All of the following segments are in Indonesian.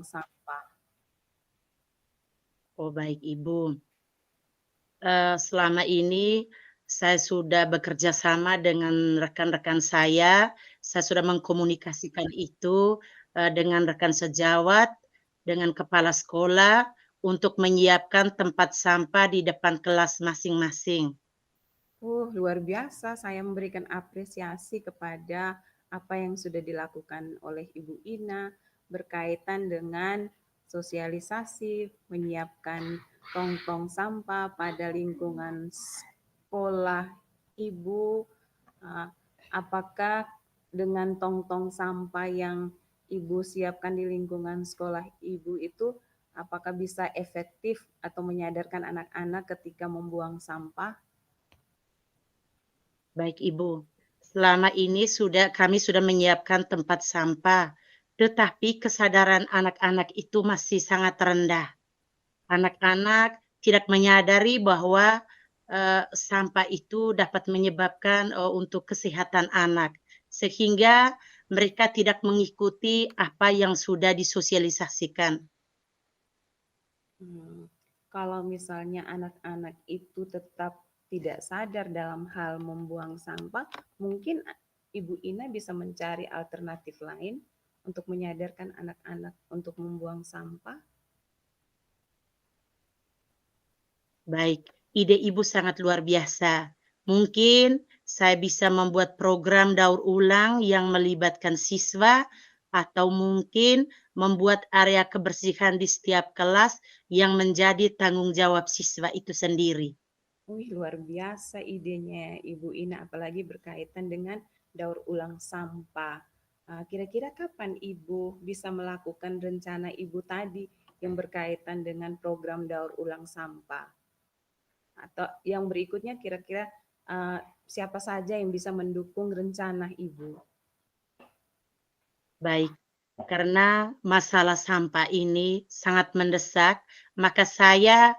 sampah? Oh, baik Ibu. Selama ini saya sudah bekerja sama dengan rekan-rekan saya sudah mengkomunikasikan itu, dengan rekan sejawat, dengan kepala sekolah, untuk menyiapkan tempat sampah di depan kelas masing-masing. Luar biasa, saya memberikan apresiasi kepada apa yang sudah dilakukan oleh Ibu Ina berkaitan dengan sosialisasi, menyiapkan tong-tong sampah pada lingkungan sekolah Ibu. Ah, Apakah dengan tong-tong sampah yang Ibu siapkan di lingkungan sekolah Ibu itu, apakah bisa efektif atau menyadarkan anak-anak ketika membuang sampah? Baik Ibu, selama ini kami sudah menyiapkan tempat sampah, tetapi kesadaran anak-anak itu masih sangat rendah. Anak-anak tidak menyadari bahwa, sampah itu dapat menyebabkan, untuk kesehatan anak, sehingga mereka tidak mengikuti apa yang sudah disosialisasikan. Kalau misalnya anak-anak itu tetap tidak sadar dalam hal membuang sampah, mungkin Ibu Ina bisa mencari alternatif lain untuk menyadarkan anak-anak untuk membuang sampah. Baik, ide Ibu sangat luar biasa. Mungkin saya bisa membuat program daur ulang yang melibatkan siswa, atau mungkin membuat area kebersihan di setiap kelas yang menjadi tanggung jawab siswa itu sendiri. Luar biasa idenya Ibu Ina, apalagi berkaitan dengan daur ulang sampah. Kira-kira kapan Ibu bisa melakukan rencana Ibu tadi yang berkaitan dengan program daur ulang sampah? Atau yang berikutnya kira-kira siapa saja yang bisa mendukung rencana Ibu? Baik, karena masalah sampah ini sangat mendesak, maka saya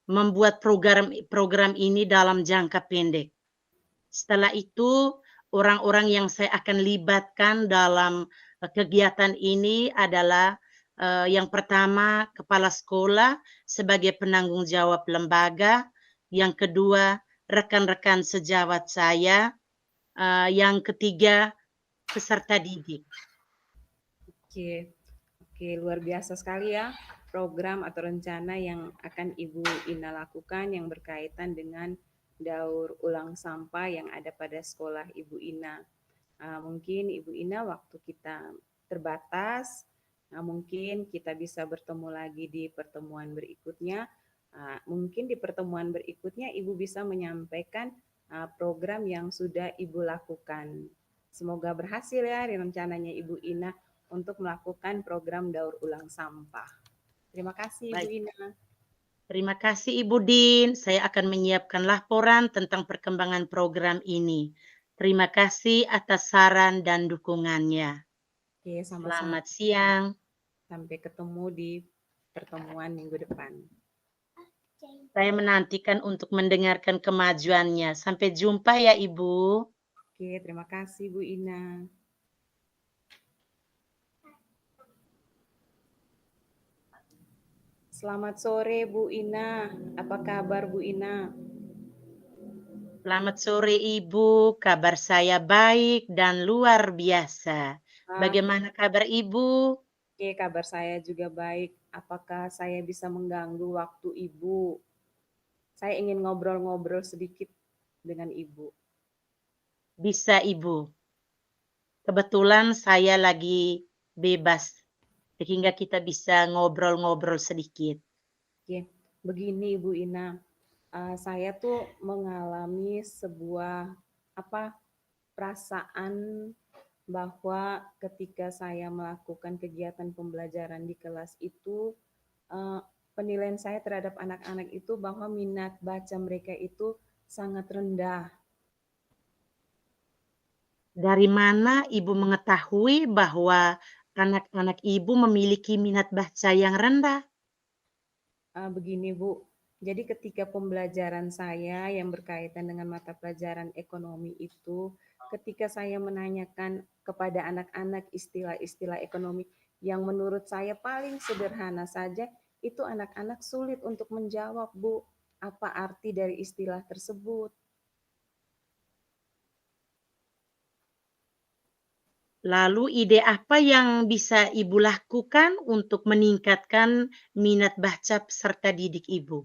membuat program ini dalam jangka pendek. Setelah itu, orang-orang yang saya akan libatkan dalam kegiatan ini adalah yang pertama kepala sekolah sebagai penanggung jawab lembaga, yang kedua rekan-rekan sejawat saya, yang ketiga peserta didik. Oke, oke, luar biasa sekali ya program atau rencana yang akan Ibu Ina lakukan yang berkaitan dengan daur ulang sampah yang ada pada sekolah Ibu Ina. Mungkin Ibu Ina waktu kita terbatas, mungkin kita bisa bertemu lagi di pertemuan berikutnya. Mungkin di pertemuan berikutnya Ibu bisa menyampaikan program yang sudah Ibu lakukan. Semoga berhasil ya rencananya Ibu Ina untuk melakukan program daur ulang sampah. Terima kasih Ibu Baik, Ina. terima kasih Ibu Din. Saya akan menyiapkan laporan tentang perkembangan program ini. Terima kasih atas saran dan dukungannya. Oke, sama-sama. Selamat siang. Sampai ketemu di pertemuan minggu depan. Saya menantikan untuk mendengarkan kemajuannya. Sampai jumpa ya Ibu. Oke, terima kasih Bu Ina. Selamat sore Bu Ina. Apa kabar Bu Ina? Selamat sore Ibu, kabar saya baik dan luar biasa. Bagaimana kabar Ibu? Oke, kabar saya juga baik. Apakah saya bisa mengganggu waktu Ibu? Saya ingin ngobrol-ngobrol sedikit dengan Ibu. Bisa Ibu. Kebetulan saya lagi bebas, sehingga kita bisa ngobrol-ngobrol sedikit. Oke, begini Ibu Ina. Saya tuh mengalami sebuah perasaan bahwa ketika saya melakukan kegiatan pembelajaran di kelas itu, penilaian saya terhadap anak-anak itu bahwa minat baca mereka itu sangat rendah. Dari mana Ibu mengetahui bahwa anak-anak Ibu memiliki minat baca yang rendah? Begini Bu, jadi ketika pembelajaran saya yang berkaitan dengan mata pelajaran ekonomi itu, ketika saya menanyakan kepada anak-anak istilah-istilah ekonomi yang menurut saya paling sederhana saja, itu anak-anak sulit untuk menjawab, Bu, apa arti dari istilah tersebut. Lalu ide apa yang bisa Ibu lakukan untuk meningkatkan minat baca peserta didik Ibu?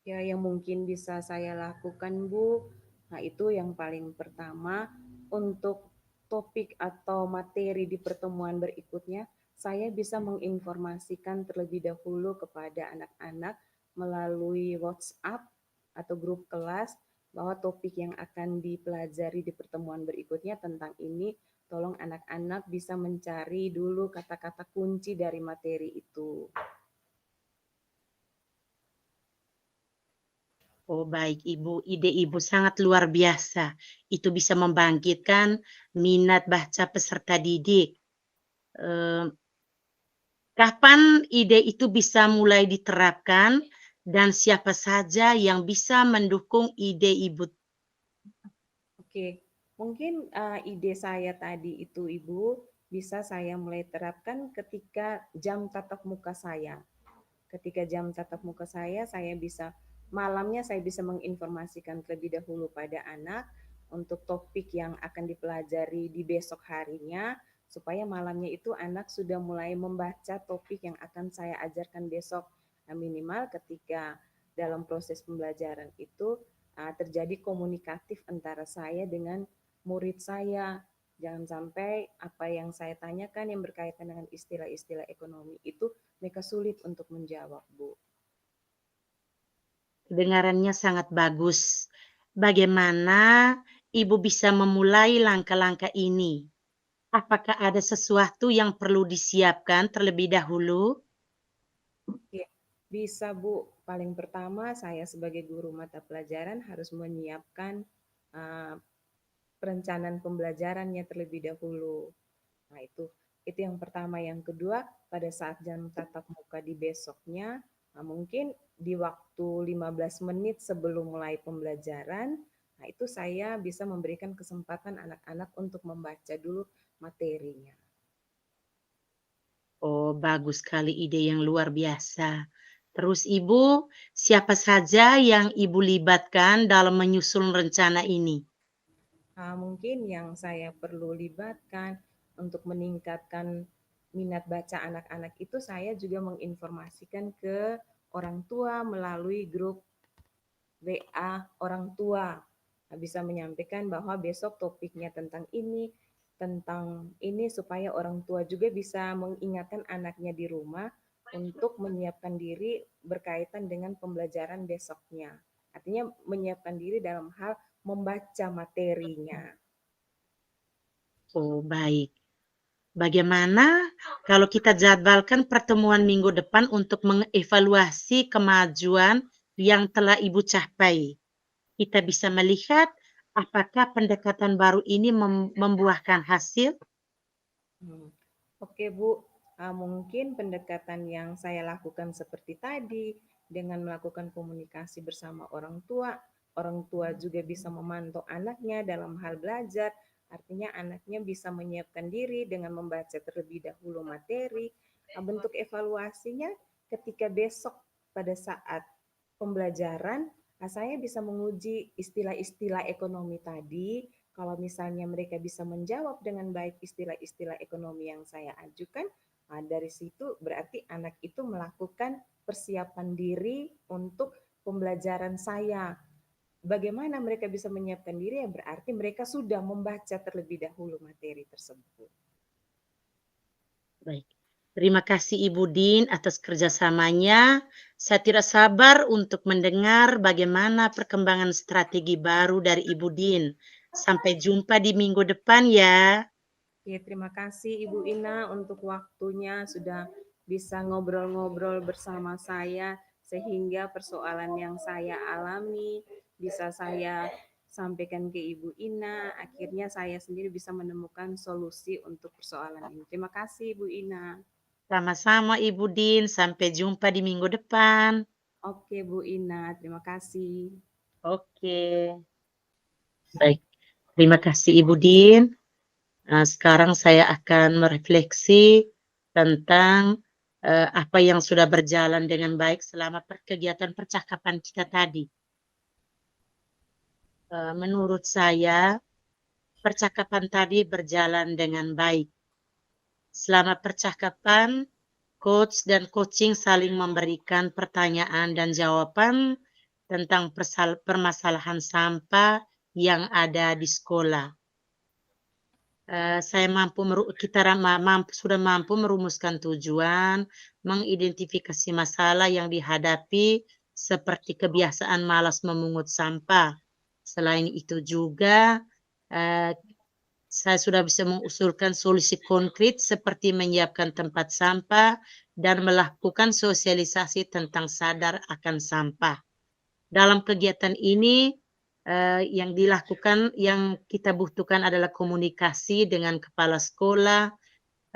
Ya, yang mungkin bisa saya lakukan, Bu, nah itu yang paling pertama, untuk topik atau materi di pertemuan berikutnya, saya bisa menginformasikan terlebih dahulu kepada anak-anak melalui WhatsApp atau grup kelas bahwa topik yang akan dipelajari di pertemuan berikutnya tentang ini. Tolong anak-anak bisa mencari dulu kata-kata kunci dari materi itu. Oh, baik Ibu, ide Ibu sangat luar biasa. Itu bisa membangkitkan minat baca peserta didik. Eee, Kapan ide itu bisa mulai diterapkan dan siapa saja yang bisa mendukung ide Ibu? Oke, mungkin ide saya tadi itu Ibu bisa saya mulai terapkan ketika jam tatap muka saya. Ketika jam tatap muka saya bisa malamnya saya bisa menginformasikan terlebih dahulu pada anak untuk topik yang akan dipelajari di besok harinya supaya malamnya itu anak sudah mulai membaca topik yang akan saya ajarkan besok. Nah, minimal ketika dalam proses pembelajaran itu terjadi komunikatif antara saya dengan murid saya. Jangan sampai apa yang saya tanyakan yang berkaitan dengan istilah-istilah ekonomi itu mereka sulit untuk menjawab, Bu. Kedengarannya sangat bagus. Bagaimana Ibu bisa memulai langkah-langkah ini? Apakah ada sesuatu yang perlu disiapkan terlebih dahulu? Oke, bisa Bu. Paling pertama saya sebagai guru mata pelajaran harus menyiapkan uh, perencanaan pembelajarannya terlebih dahulu. Nah, itu yang pertama. Yang kedua, pada saat jam tatap muka di besoknya, nah mungkin di waktu 15 menit sebelum mulai pembelajaran, nah itu saya bisa memberikan kesempatan anak-anak untuk membaca dulu materinya. Oh, bagus sekali ide yang luar biasa. Terus Ibu, siapa saja yang Ibu libatkan dalam menyusun rencana ini? Mungkin yang saya perlu libatkan untuk meningkatkan minat baca anak-anak itu saya juga menginformasikan ke orang tua melalui grup WA orang tua. Nah, bisa menyampaikan bahwa besok topiknya tentang ini supaya orang tua juga bisa mengingatkan anaknya di rumah untuk menyiapkan diri berkaitan dengan pembelajaran besoknya. Artinya menyiapkan diri dalam hal membaca materinya. Oh, baik. Bagaimana kalau kita jadwalkan pertemuan minggu depan untuk mengevaluasi kemajuan yang telah Ibu capai? Kita bisa melihat apakah pendekatan baru ini membuahkan hasil? Hmm. Oke Bu, mungkin pendekatan yang saya lakukan seperti tadi dengan melakukan komunikasi bersama orang tua juga bisa memantau anaknya dalam hal belajar, artinya anaknya bisa menyiapkan diri dengan membaca terlebih dahulu materi. Bentuk evaluasinya ketika besok pada saat pembelajaran, saya bisa menguji istilah-istilah ekonomi tadi. Kalau misalnya mereka bisa menjawab dengan baik istilah-istilah ekonomi yang saya ajukan, dari situ berarti anak itu melakukan persiapan diri untuk pembelajaran saya. Bagaimana mereka bisa menyiapkan diri? Ya berarti mereka sudah membaca terlebih dahulu materi tersebut. Baik. Terima kasih Ibu Din atas kerjasamanya. Saya tidak sabar untuk mendengar bagaimana perkembangan strategi baru dari Ibu Din. Sampai jumpa di minggu depan ya. Ya, terima kasih Ibu Ina untuk waktunya sudah bisa ngobrol-ngobrol bersama saya sehingga persoalan yang saya alami bisa saya sampaikan ke Ibu Ina. Akhirnya saya sendiri bisa menemukan solusi untuk persoalan ini. Terima kasih Ibu Ina. Sama-sama Ibu Din. Sampai jumpa di minggu depan. Oke Bu Ina, terima kasih. Oke. Baik. Terima kasih Ibu Din. Sekarang saya akan merefleksi tentang apa yang sudah berjalan dengan baik selama kegiatan percakapan kita tadi. Menurut saya, percakapan tadi berjalan dengan baik. Selama percakapan, coach dan coaching saling memberikan pertanyaan dan jawaban tentang permasalahan sampah yang ada di sekolah. Kita sudah mampu merumuskan tujuan, mengidentifikasi masalah yang dihadapi seperti kebiasaan malas memungut sampah. Selain itu juga, saya sudah bisa mengusulkan solusi konkret seperti menyiapkan tempat sampah dan melakukan sosialisasi tentang sadar akan sampah. Dalam kegiatan ini, yang kita butuhkan adalah komunikasi dengan kepala sekolah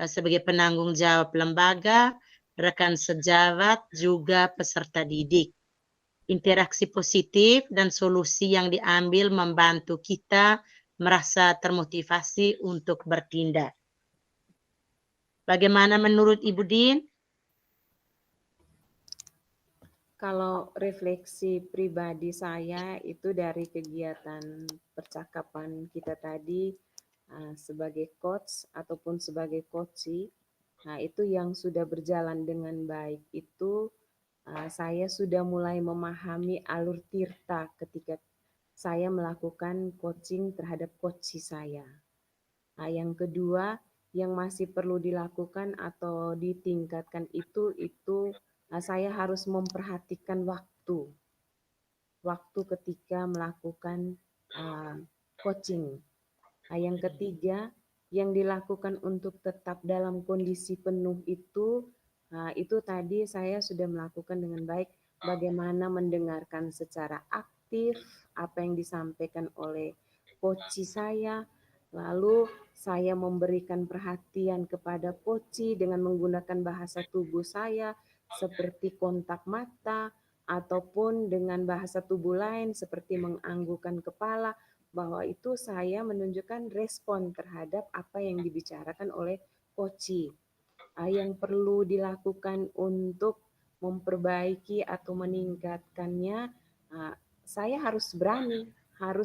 sebagai penanggung jawab lembaga, rekan sejawat, juga peserta didik. Interaksi positif dan solusi yang diambil membantu kita merasa termotivasi untuk bertindak. Bagaimana menurut Ibu Din? Kalau refleksi pribadi saya itu dari kegiatan percakapan kita tadi sebagai coach ataupun sebagai coachee, nah itu yang sudah berjalan dengan baik itu saya sudah mulai memahami alur tirta ketika saya melakukan coaching terhadap coachee saya. Nah, yang kedua yang masih perlu dilakukan atau ditingkatkan itu saya harus memperhatikan waktu ketika melakukan coaching. Nah, yang ketiga yang dilakukan untuk tetap dalam kondisi penuh itu tadi saya sudah melakukan dengan baik, bagaimana mendengarkan secara aktif apa yang disampaikan oleh coach saya, lalu saya memberikan perhatian kepada coach dengan menggunakan bahasa tubuh saya seperti kontak mata ataupun dengan bahasa tubuh lain seperti menganggukkan kepala, bahwa itu saya menunjukkan respon terhadap apa yang dibicarakan oleh coach. Yang perlu dilakukan untuk memperbaiki atau meningkatkannya, saya harus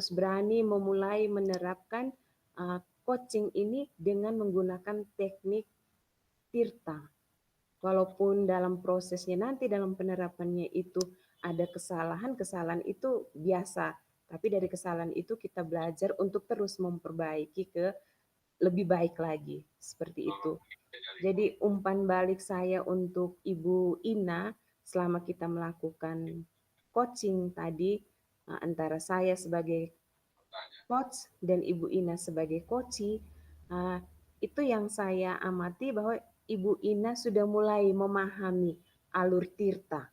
berani memulai menerapkan coaching ini dengan menggunakan teknik tirta. Walaupun dalam prosesnya nanti dalam penerapannya itu ada kesalahan itu biasa. Tapi dari kesalahan itu kita belajar untuk terus memperbaiki ke lebih baik lagi. Seperti itu. Jadi umpan balik saya untuk Ibu Ina selama kita melakukan coaching tadi antara saya sebagai coach dan Ibu Ina sebagai coachee, itu yang saya amati bahwa Ibu Ina sudah mulai memahami alur tirta.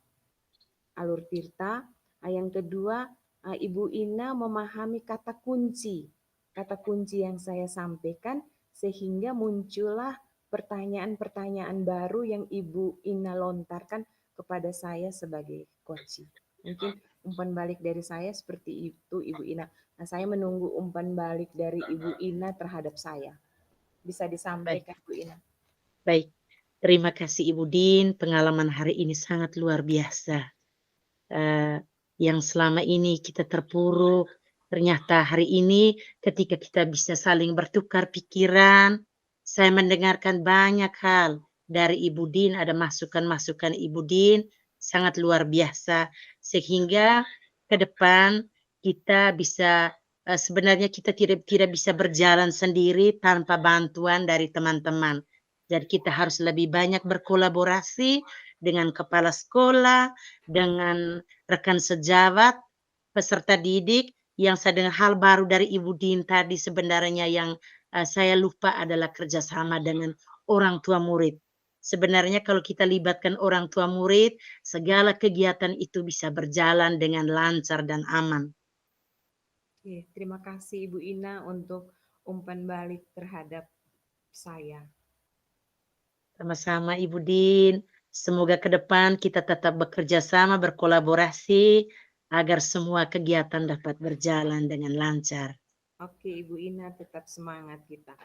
Alur tirta. Yang kedua, Ibu Ina memahami kata kunci yang saya sampaikan sehingga muncullah pertanyaan-pertanyaan baru yang Ibu Ina lontarkan kepada saya sebagai coach. Mungkin umpan balik dari saya seperti itu Ibu Ina. Nah, saya menunggu umpan balik dari Ibu Ina terhadap saya. Bisa disampaikan Bu Ina. Baik, terima kasih Ibu Din. Pengalaman hari ini sangat luar biasa. Yang selama ini kita terpuruk, ternyata hari ini ketika kita bisa saling bertukar pikiran, saya mendengarkan banyak hal dari Ibu Din, ada masukan-masukan Ibu Din, sangat luar biasa. Sehingga ke depan kita bisa, sebenarnya kita tidak bisa berjalan sendiri tanpa bantuan dari teman-teman. Jadi kita harus lebih banyak berkolaborasi dengan kepala sekolah, dengan rekan sejawat, peserta didik. Yang saya dengar hal baru dari Ibu Din tadi sebenarnya yang saya lupa adalah kerjasama dengan orang tua murid. Sebenarnya kalau kita libatkan orang tua murid, segala kegiatan itu bisa berjalan dengan lancar dan aman. Oke, terima kasih Ibu Ina untuk umpan balik terhadap saya. Sama-sama Ibu Din. Semoga ke depan kita tetap bekerja sama, berkolaborasi agar semua kegiatan dapat berjalan dengan lancar. Oke, Ibu Ina, tetap semangat kita.